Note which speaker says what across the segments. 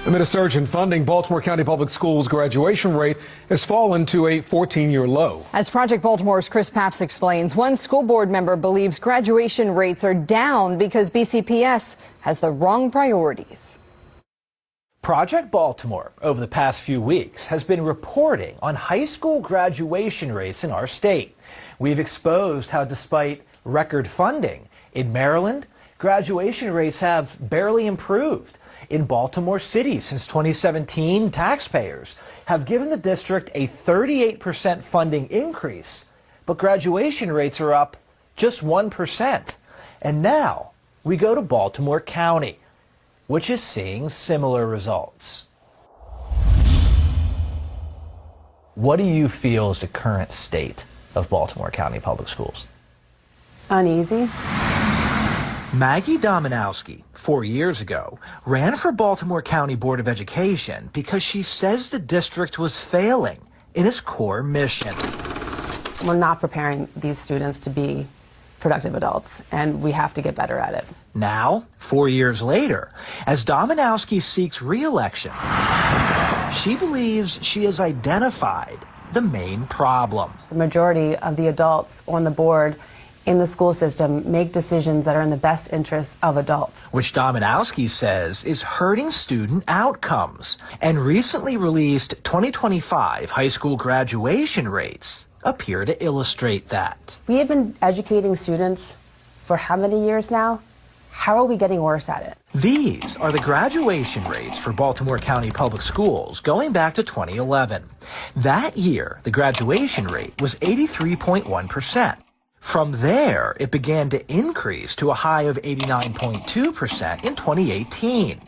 Speaker 1: Amid a surge in funding, Baltimore County Public Schools graduation rate has fallen to a 14-year low.
Speaker 2: As Project Baltimore's Chris Papps explains, one school board member believes graduation rates are down because BCPS has the wrong priorities.
Speaker 3: Project Baltimore, over the past few weeks, has been reporting on high school graduation rates in our state. We've exposed how, despite record funding, in Maryland, graduation rates have barely improved. In Baltimore City, since 2017, taxpayers have given the district a 38% funding increase, but graduation rates are up just 1%. And now we go to Baltimore County, which is seeing similar results. What do you feel is the current state of Baltimore County Public Schools?
Speaker 4: Uneasy.
Speaker 3: Maggie Domanowski, 4 years ago, ran for Baltimore County Board of Education because she says the district was failing in its core mission.
Speaker 4: We're not preparing these students to be productive adults, and we have to get better at it.
Speaker 3: Now, 4 years later, as Domanowski seeks re-election, she believes she has identified the main problem.
Speaker 4: The majority of the adults on the board in the school system make decisions that are in the best interest of adults.
Speaker 3: Which Domanowski says is hurting student outcomes. And recently released 2025 high school graduation rates appear to illustrate that.
Speaker 4: We have been educating students for how many years now? How are we getting worse at it?
Speaker 3: These are the graduation rates for Baltimore County Public Schools going back to 2011. That year, the graduation rate was 83.1%. From there, it began to increase to a high of 89.2% in 2018.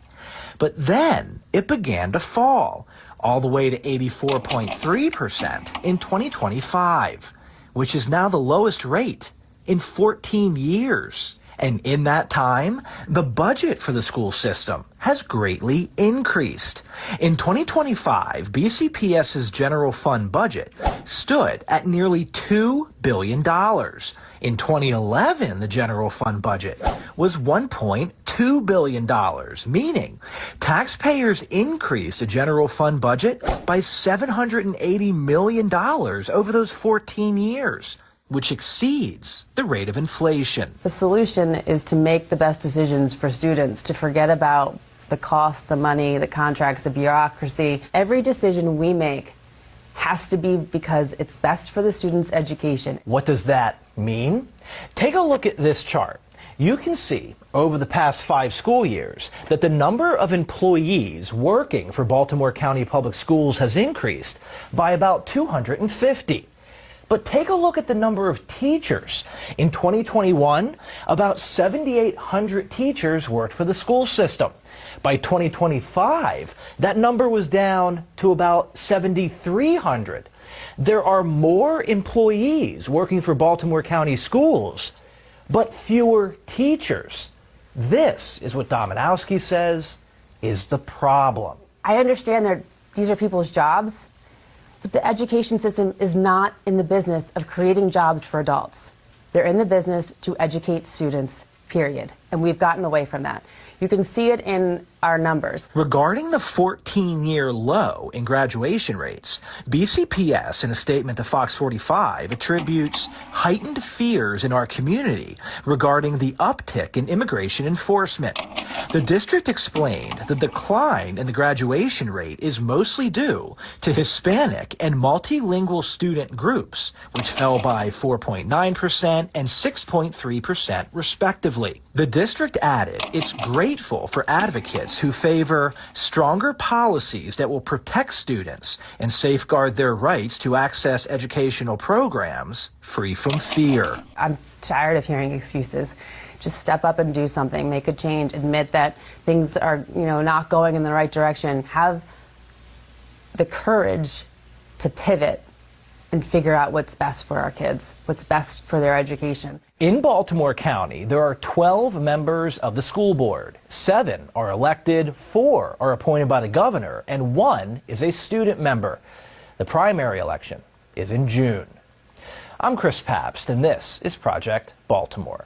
Speaker 3: But then it began to fall, all the way to 84.3% in 2025, which is now the lowest rate in 14 years. And in that time, the budget for the school system has greatly increased. In 2025, BCPS's general fund budget stood at nearly $2 billion. In 2011, the general fund budget was $1.2 billion, meaning taxpayers increased the general fund budget by $780 million over those 14 years. Which exceeds the rate of inflation.
Speaker 4: The solution is to make the best decisions for students, to forget about the cost, the money, the contracts, the bureaucracy. Every decision we make has to be because it's best for the student's education.
Speaker 3: What does that mean? Take a look at this chart. You can see over the past 5 school years that the number of employees working for Baltimore County Public Schools has increased by about 250. But take a look at the number of teachers. In 2021, about 7,800 teachers worked for the school system. By 2025, that number was down to about 7,300. There are more employees working for Baltimore County schools, but fewer teachers. This is what Domanowski says is the problem.
Speaker 4: I understand that these are people's jobs, but the education system is not in the business of creating jobs for adults. They're in the business to educate students, period. And we've gotten away from that. You can see it in our numbers.
Speaker 3: Regarding the 14-year low in graduation rates, BCPS, in a statement to Fox 45, attributes heightened fears in our community regarding the uptick in immigration enforcement. The district explained the decline in the graduation rate is mostly due to Hispanic and multilingual student groups, which fell by 4.9% and 6.3% respectively. The district added it's grateful for advocates who favor stronger policies that will protect students and safeguard their rights to access educational programs free from fear.
Speaker 4: I'm tired of hearing excuses. Just step up and do something, make a change, admit that things are, not going in the right direction. Have the courage to pivot and figure out what's best for our kids, what's best for their education.
Speaker 3: In Baltimore County, there are 12 members of the school board. 7 are elected, 4 are appointed by the governor, and 1 is a student member. The primary election is in June. I'm Chris Papps, and this is Project Baltimore.